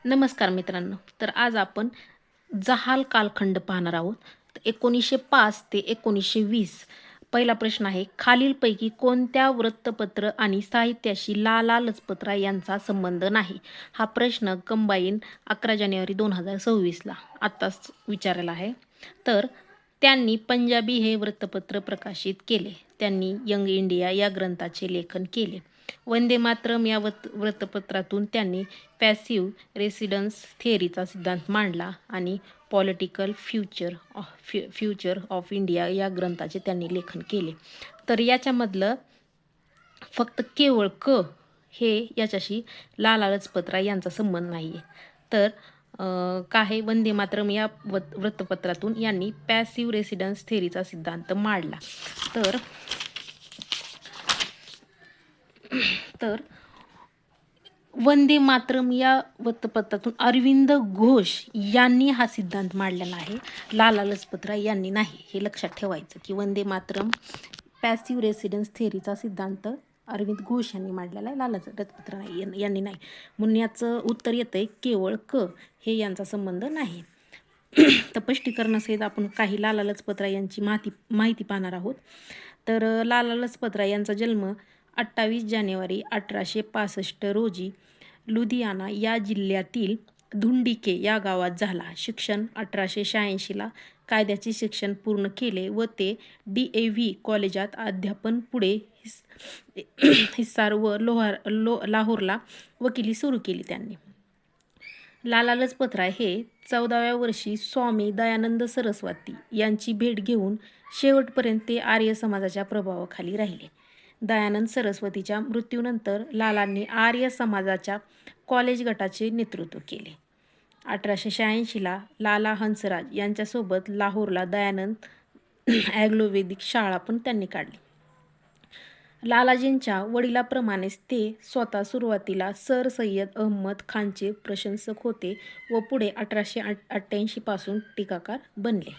नमस्कार मित्रांनो. तर आज आपण जहाल कालखंड पाहणार आहोत. 1905 ते 1920. पहिला प्रश्न आहे, खालीलपैकी कोणत्या वृत्तपत्र आणि साहित्याशी लाला लजपतराय यांचा संबंध नाही? हा प्रश्न कंबाईन 11 जानेवारी 2026ला आत्ताच विचारलेला आहे. तर त्यांनी पंजाबी हे वृत्तपत्र प्रकाशित केले. त्यांनी यंग इंडिया या ग्रंथाचे लेखन केले. वंदे मातरम या वृत्तपत्रातून त्यांनी पॅसिव्ह रेसिडन्स थेअरीचा सिद्धांत मांडला आणि पॉलिटिकल फ्युचर ऑफ इंडिया या ग्रंथाचे त्यांनी लेखन केले. तर याच्यामधलं फक्त केवळ हे याच्याशी लाला लजपतराय यांचा संबंध नाही आहे. तर काय वंदे मातरम या वृत्तपत्रातून यांनी पॅसिव्ह रेसिडन्स थेअरीचा सिद्धांत मांडला. तर वंदे मातरम या वृत्तपत्रातून अरविंद घोष यांनी हा सिद्धांत मांडलेला आहे, लाला लजपतराय यांनी नाही. हे लक्षात ठेवायचं की वंदे मातरम पॅसिव्ह रेसिडन्स थेअरीचा सिद्धांत अरविंद घोष यांनी मांडलेला आहे, लाला लजपतराय यांनी नाही. म्हणून याचं उत्तर येतंय केवळ हे यांचा संबंध नाही. तर स्पष्टीकरणासहित आपण काही लाला लजपतराय यांची माहिती पाहणार आहोत. तर लाला लजपतराय यांचा जन्म 28 जानेवारी 1865 रोजी लुधियाना या जिल्ह्यातील धुंडिके या गावात झाला. शिक्षण 1886ला कायद्याचे शिक्षण पूर्ण केले व ते DAV कॉलेजात अध्यापन पुढे हिसार व लाहोरला वकिली सुरू केली त्यांनी. लाला लजपतराय हे 14व्या वर्षी स्वामी दयानंद सरस्वती यांची भेट घेऊन शेवटपर्यंत ते आर्य समाजाच्या प्रभावाखाली राहिले. दयानंद सरस्वतीच्या मृत्यूनंतर लालांनी आर्य समाजाच्या कॉलेज गटाचे नेतृत्व केले. 1886ला लाला हंसराज यांच्यासोबत लाहोरला दयानंद ॲग्लो-वैदिक शाळा पण त्यांनी काढली. लालाजींच्या वडिलांप्रमाणेच ते स्वतः सुरुवातीला सर सय्यद अहमद खानचे प्रशंसक होते व पुढे 1888 पासून टीकाकार बनले.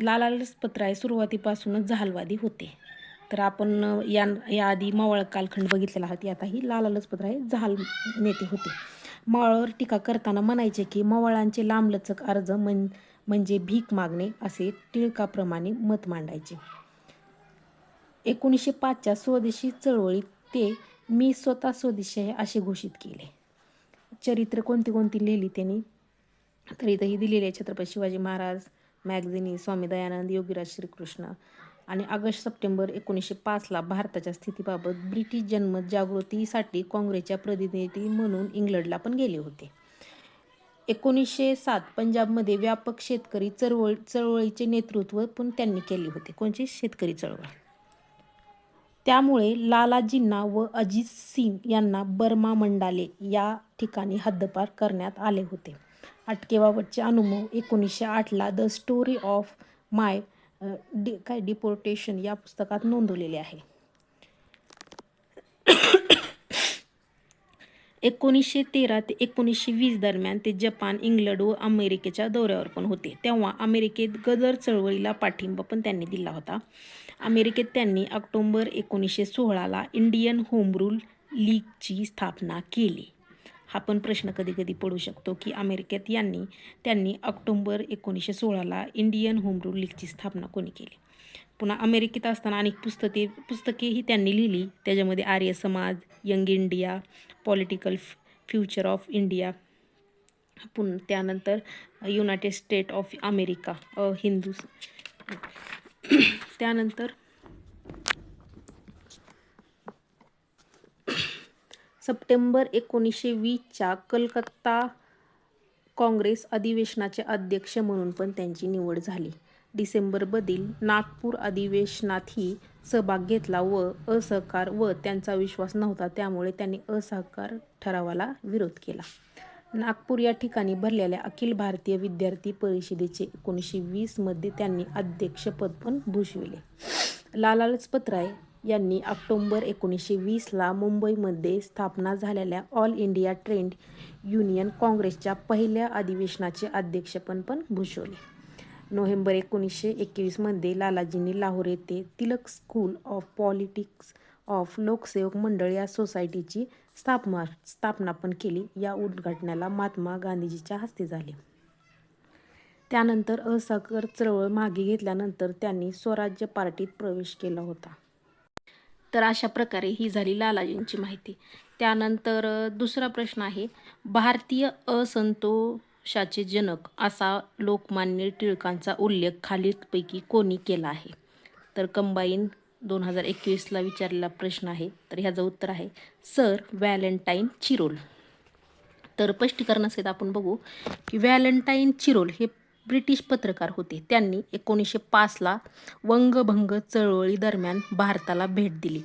लाला लजपतराय सुरुवातीपासूनच जहालवादी होते. तर आपण याआधी मवाळ कालखंड बघितलेला आहे. आताही लाला लजपतराय जहाल नेते होते. मवाळावर टीका करताना म्हणायचे की मवाळांचे लांबलचक अर्ज म्हणजे भीक मागणे असे टिळकाप्रमाणे मत मांडायचे. 1905च्या स्वदेशी चळवळीत ते मी स्वतः स्वदेशी आहे असे घोषित केले. चरित्र कोणती लिहिली त्यांनी तर इथंही दिलेली आहे. छत्रपती शिवाजी महाराज, मॅगझिनी, स्वामी दयानंद, योगीराज श्रीकृष्ण. आणि ऑगस्ट-सप्टेंबर 1905ला भारताच्या स्थितीबाबत ब्रिटिश जनजागृतीसाठी काँग्रेसच्या प्रतिनिधी म्हणून इंग्लंडला पण गेले होते. 1907 पंजाबमध्ये व्यापक शेतकरी चळवळीचे नेतृत्व पण त्यांनी केले होते. कोणची? शेतकरी चळवळ. त्यामुळे लालाजींना व अजित सिंग यांना बर्मा मंडाले या ठिकाणी हद्दपार करण्यात आले होते. अटकेबाबतचे अनुभव 1908ला the story of my deportation या पुस्तकात नोंदवलेले आहे. 1913 ते 1920 दरम्यान ते जपान, इंग्लंड व अमेरिकेच्या दौऱ्यावर पण होते. तेव्हा अमेरिकेत गदर चळवळीला पाठिंबा पण त्यांनी दिला होता. अमेरिकेत त्यांनी ऑक्टोबर 1916ला इंडियन होम रूल लीगची स्थापना केली. हा पण प्रश्न कधी पडू शकतो की अमेरिकेत त्यांनी ऑक्टोबर 1916ला इंडियन होम रूल लीगची स्थापना कोणी केली. पुन्हा अमेरिकेत असताना अनेक पुस्तकेही त्यांनी लिहिली. त्याच्यामध्ये Arya Samaj, young India, political future of India, त्यानंतर united state of America, Hindu. त्यानंतर सप्टेंबर 1920च्या कलकत्ता काँग्रेस अधिवेशनाचे अध्यक्ष म्हणून पण त्यांची निवड झाली. डिसेंबरमधील नागपूर अधिवेशनातही सहभाग घेतला व असहकार व त्यांचा विश्वास नव्हता त्यामुळे त्यांनी असहकार ठरावाला विरोध केला. नागपूर या ठिकाणी भरलेल्या अखिल भारतीय विद्यार्थी परिषदेचे 1920मध्ये त्यांनी अध्यक्षपद पण भूषविले. लाला लजपतराय यांनी ऑक्टोबर 1920ला मुंबईमध्ये स्थापना झालेल्या ऑल इंडिया ट्रेड युनियन काँग्रेसच्या पहिल्या अधिवेशनाचे अध्यक्षपद पण भूषवले. नोव्हेंबर 1921मध्ये लालाजींनी लाहोर येथे Tilak school of politics of Loksevak Mandal या सोसायटीची स्थापना पण केली. या उद्घाटनाला महात्मा गांधीजीच्या हस्ते झाले. त्यानंतर असहकार चळवळ मागे घेतल्यानंतर त्यांनी स्वराज्य पार्टीत प्रवेश केला होता. तर अशा प्रकारे ही झाली लालाजींची माहिती. त्यानंतर दुसरा प्रश्न आहे, भारतीय असंतोषाचे जनक असा लोकमान्य टिळकांचा उल्लेख खालीलपैकी कोणी केला आहे? तर कंबाईन 2021ला विचारलेला प्रश्न आहे. तर ह्याचं उत्तर आहे सर व्हॅलेंटाईन चिरोल. तर स्पष्टीकरणासहित आपण बघू की व्हॅलेंटाईन चिरोल हे ब्रिटिश पत्रकार होते. त्यांनी 1905ला वंगभंग चळवळी दरम्यान भारताला भेट दिली.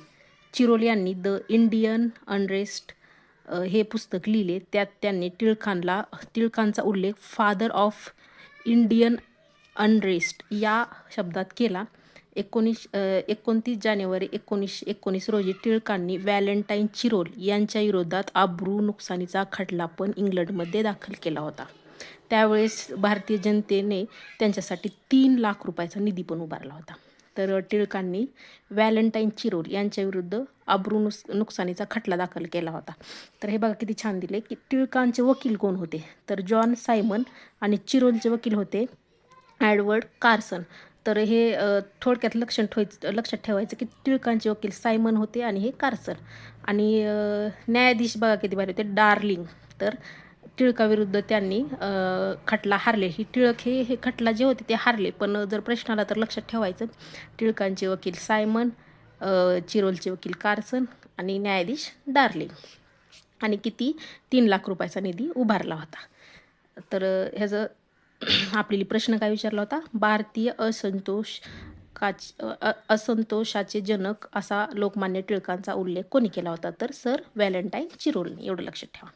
चिरोल यांनी द इंडियन अनरेस्ट हे पुस्तक लिहिले. त्यात त्यांनी टिळकांचा उल्लेख फादर ऑफ इंडियन अनरेस्ट या शब्दात केला. 29 जानेवारी 1919 रोजी टिळकांनी व्हॅलेंटाईन चिरोल यांच्या विरोधात अब्रू नुकसानीचा खटला पण इंग्लंडमध्ये दाखल केला होता. त्यावेळेस भारतीय जनतेने त्यांच्यासाठी 3 लाख रुपयाचा निधी पण उभारला होता. तर टिळकांनी व्हॅलेंटाईन चिरोल यांच्याविरुद्ध अब्रू नुकसानीचा खटला दाखल केला होता. तर हे बघा किती छान दिले की टिळकांचे वकील कोण होते? तर जॉन सायमन आणि चिरोलचे वकील होते एडवर्ड कार्सन. तर हे थोडक्यात लक्षात ठेवायचं की टिळकांचे वकील सायमन होते आणि हे कार्सन. आणि न्यायाधीश बघा किती भारी होते, डार्लिंग. तर टिळकाविरुद्ध त्यांनी खटला हारले. टिळक हे खटला जे होते ते हारले. पण जर प्रश्न आला तर लक्षात ठेवायचं टिळकांचे वकील सायमन, चिरोलचे वकील कार्सन आणि न्यायाधीश डार्लिंग. आणि किती 3 लाख रुपयाचा निधी उभारला होता. तर ह्याचं आपल्याला प्रश्न काय विचारला होता? भारतीय असंतोषाचे जनक असा लोकमान्य टिळकांचा उल्लेख कोणी केला होता? तर सर व्हॅलेंटाईन चिरोलने. एवढं लक्षात ठेवा.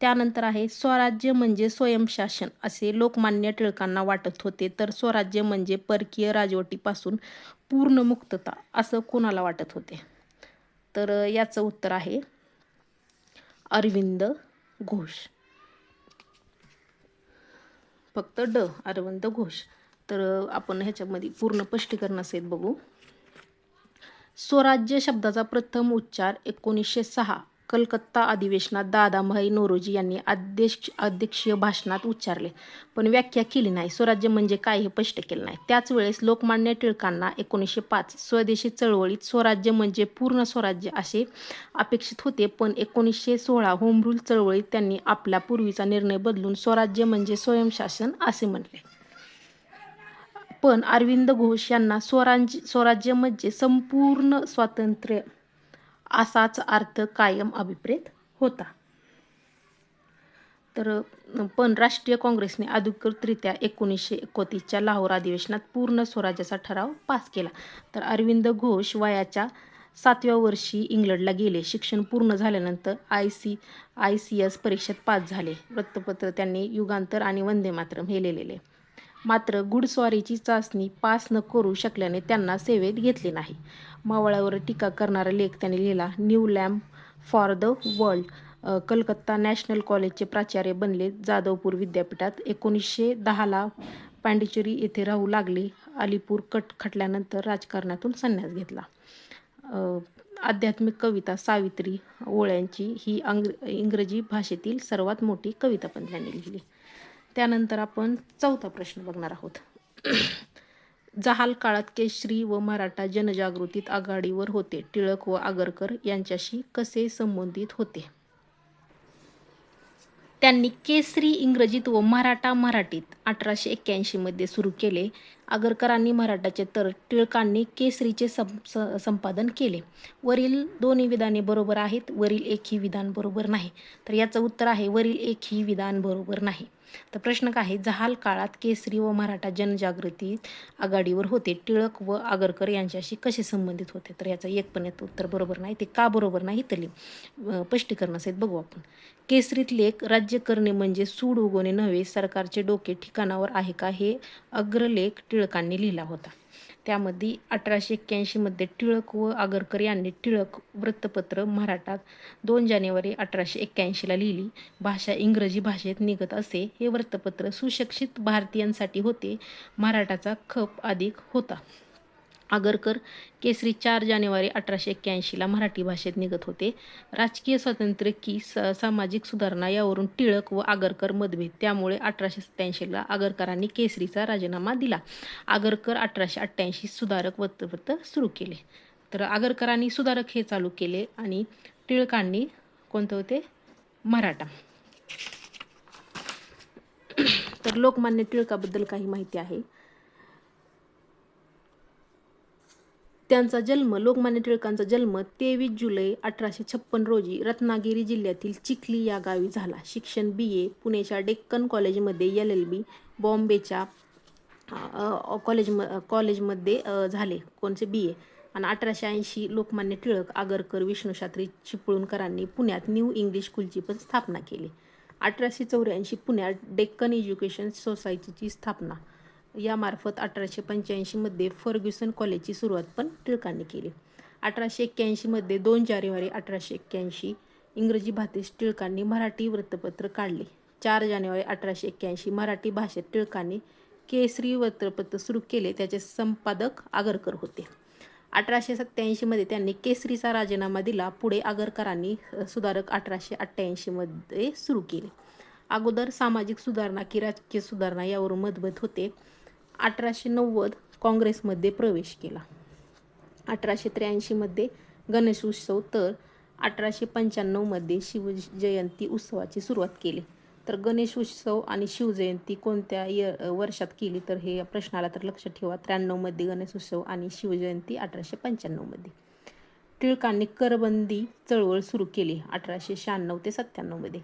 त्यानंतर आहे स्वराज्य म्हणजे स्वयंशासन असे लोकमान्य टिळकांना वाटत होते. तर स्वराज्य म्हणजे परकीय राजवटीपासून पूर्ण मुक्तता असं कोणाला वाटत होते? तर याचं उत्तर आहे अरविंद घोष. फक्त अरविंद घोष. तर आपण ह्याच्यामध्ये पूर्ण स्पष्टीकरणासहित बघू. स्वराज्य शब्दाचा प्रथम उच्चार 1906 कलकत्ता अधिवेशनात दादाभाई नौरोजी यांनी अध्यक्षीय भाषणात उच्चारले, पण व्याख्या केली नाही. स्वराज्य म्हणजे काय हे स्पष्ट केलं नाही. त्याच वेळेस लोकमान्य टिळकांना 1905 स्वदेशी चळवळीत स्वराज्य म्हणजे पूर्ण स्वराज्य असे अपेक्षित होते. पण 1916 होम रूल चळवळीत त्यांनी आपला पूर्वीचा निर्णय बदलून स्वराज्य म्हणजे स्वयंशासन असे म्हटले. पण अरविंद घोष यांना स्वराज्य म्हणजे संपूर्ण स्वातंत्र्य असाच अर्थ कायम अभिप्रेत होता. तर पण राष्ट्रीय काँग्रेसने अधिकृतरित्या 1931च्या लाहोर अधिवेशनात पूर्ण स्वराज्याचा ठराव पास केला. तर अरविंद घोष वयाच्या 7व्या वर्षी इंग्लंडला गेले. शिक्षण पूर्ण झाल्यानंतर ICS परीक्षेत पास झाले. वृत्तपत्र त्यांनी युगांतर आणि वंदे मातरम हे लिहिलेले. मात्र घुडस्वारीची चाचणी पास न करू शकल्याने त्यांना सेवेत घेतले नाही. मावळ्यावर टीका करणारा लेख त्यांनी लिहिला. New lamp for the world. Calcutta national कॉलेजचे प्राचार्य बनले. जाधवपूर विद्यापीठात 1910ला पांडिचेरी येथे राहू लागले. अलीपूर खटल्यानंतर राजकारणातून संन्यास घेतला. आध्यात्मिक कविता सावित्री ओळ्यांची ही इंग्रजी भाषेतील सर्वात मोठी कविता पण त्यांनी लिहिली. त्यानंतर आपण 4था प्रश्न बघणार आहोत. जहाल काळात केसरी व मराठा जनजागृतीत आघाडीवर होते. टिळक व आगरकर यांच्याशी कसे संबंधित होते? त्यांनी केसरी इंग्रजीत व मराठा मराठीत 1881 मध्ये सुरू केले. आगरकरांनी मराठाचे तर टिळकांनी केसरीचे संपादन केले. वरील दोन्ही विधाने बरोबर आहेत. वरील एकही विधान बरोबर नाही. तर याचं उत्तर आहे वरील एकही विधान बरोबर नाही. तर प्रश्न काय आहे? जहाल काळात केसरी व मराठा जनजागृतीत आघाडीवर होते. टिळक व आगरकर यांच्याशी कसे संबंधित होते? तर याचं एक पण उत्तर बरोबर नाही. ते का बरोबर नाही तरी स्पष्टीकरणासहित बघू आपण. केसरीत लेख राज्य करणे म्हणजे सूड उगवणे नव्हे, सरकारचे डोके ठिकाणावर आहे का हे अग्रलेख टिळकांनी लिहिला होता. त्यामध्ये 1881 मध्ये टिळक व आगरकर यांनी टिळक वृत्तपत्र मराठात 2 जानेवारी 1881ला लिहिली. भाषा इंग्रजी भाषेत निघत असे. हे वृत्तपत्र सुशिक्षित भारतीयांसाठी होते. मराठाचा खप अधिक होता. आगरकर केसरी 4 जानेवारी 1881ला मराठी भाषेत निघत होते. राजकीय स्वातंत्र्य की सामाजिक सुधारणा यावरून टिळक व आगरकर मतभेद, त्यामुळे 1887ला आगरकरांनी केसरीचा राजीनामा दिला. आगरकर 1888 सुधारक वृत्तपत्र सुरू केले. तर आगरकरांनी सुधारक हे चालू केले आणि टिळकांनी कोणतं होते? मराठा. तर लोकमान्य टिळकाबद्दल काही माहिती आहे. त्यांचा जन्म, लोकमान्य टिळकांचा जन्म 23 जुलै 1856 रोजी रत्नागिरी जिल्ह्यातील चिखली या गावी झाला. शिक्षण BA, पुण्याच्या डेक्कन कॉलेजमध्ये LLB, बॉम्बेच्या कॉलेजमध्ये झाले. कोणचे? BA. आणि 1880 लोकमान्य टिळक, आगरकर, विष्णूशास्त्री चिपळूणकरांनी पुण्यात न्यू इंग्लिश स्कूलची पण स्थापना केली. 1884 पुण्यात डेक्कन एज्युकेशन सोसायटीची स्थापना. यामार्फत 1885मध्ये फर्ग्युसन कॉलेजची सुरुवात पण टिळकांनी केली. 1881मध्ये 2 जानेवारी 1881 इंग्रजी भाषेत टिळकांनी मराठी वृत्तपत्र काढले. 4 जानेवारी 1881 मराठी भाषेत टिळकांनी केसरी वृत्तपत्र सुरू केले. त्याचे संपादक आगरकर होते. 1887मध्ये त्यांनी केसरीचा राजीनामा दिला. पुढे आगरकरांनी सुधारक 1888मध्ये सुरू केले. अगोदर सामाजिक सुधारणा की राजकीय सुधारणा यावरून मतभेद होते. 1890 काँग्रेसमध्ये प्रवेश केला. 1883मध्ये गणेशोत्सव, तर 1895मध्ये शिवजयंती उत्सवाची सुरुवात केली. तर गणेशोत्सव आणि शिवजयंती कोणत्या वर्षात केली, तर हे प्रश्नाला तर लक्षात ठेवा. 93मध्ये गणेशोत्सव आणि शिवजयंती 1895मध्ये. टिळकांनी करबंदी चळवळ सुरू केली 1896 ते 97मध्ये.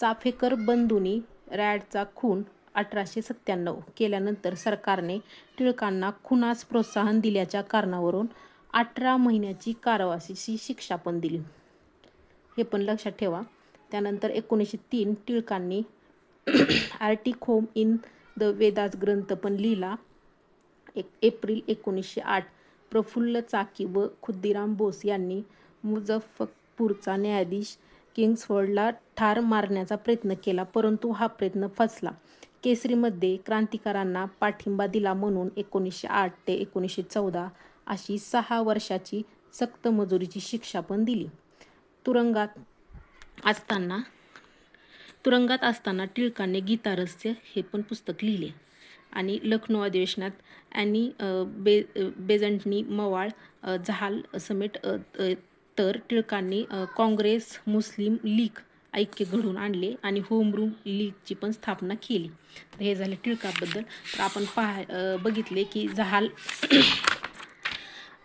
चाफेकर बंधूंनी रॅडचा खून 1897 केल्यानंतर सरकारने टिळकांना खुनास प्रोत्साहन दिल्याच्या कारणावरून 18 महिन्याची कारावासाची शिक्षा पण दिली. हे पण लक्षात ठेवा. त्यानंतर 1903 टिळकांनी Arctic home in the Vedas ग्रंथ पण लिहिला. एप्रिल 1908 प्रफुल्ल चाकी व खुद्दीराम बोस यांनी मुझफ्फरपूरचा न्यायाधीश किंग्सफोर्डला ठार मारण्याचा प्रयत्न केला, परंतु हा प्रयत्न फसला. केसरीमध्ये क्रांतिकारांना पाठिंबा दिला म्हणून 1908 ते 1914 अशी 6 वर्षाची सक्त मजुरीची शिक्षा पण दिली. तुरुंगात असताना टिळकांनी गीतारहस्य हे पण पुस्तक लिहिले. आणि लखनौ अधिवेशनात बेझंटनी मवाळ जहाल समेट तर टिळकांनी काँग्रेस, मुस्लिम लीग ऐक्य घडवून आणले आणि होम रूल लीगची पण स्थापना केली. तर हे झाले टिळकाबद्दल. तर आपण बघितले की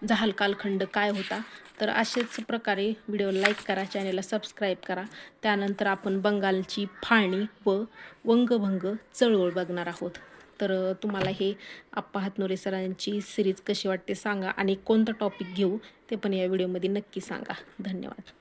जहाल कालखंड काय होता. तर अशाच प्रकारे व्हिडिओला लाईक करा, चॅनलला सबस्क्राईब करा. त्यानंतर आपण बंगालची फाळणी व वंगभंग चळवळ बघणार आहोत. तर तुम्हाला हे आप्पा हातनुरे सरांची सिरीज कशी वाटते सांगा आणि कोणता टॉपिक घेऊ ते पण या व्हिडिओमध्ये नक्की सांगा. धन्यवाद.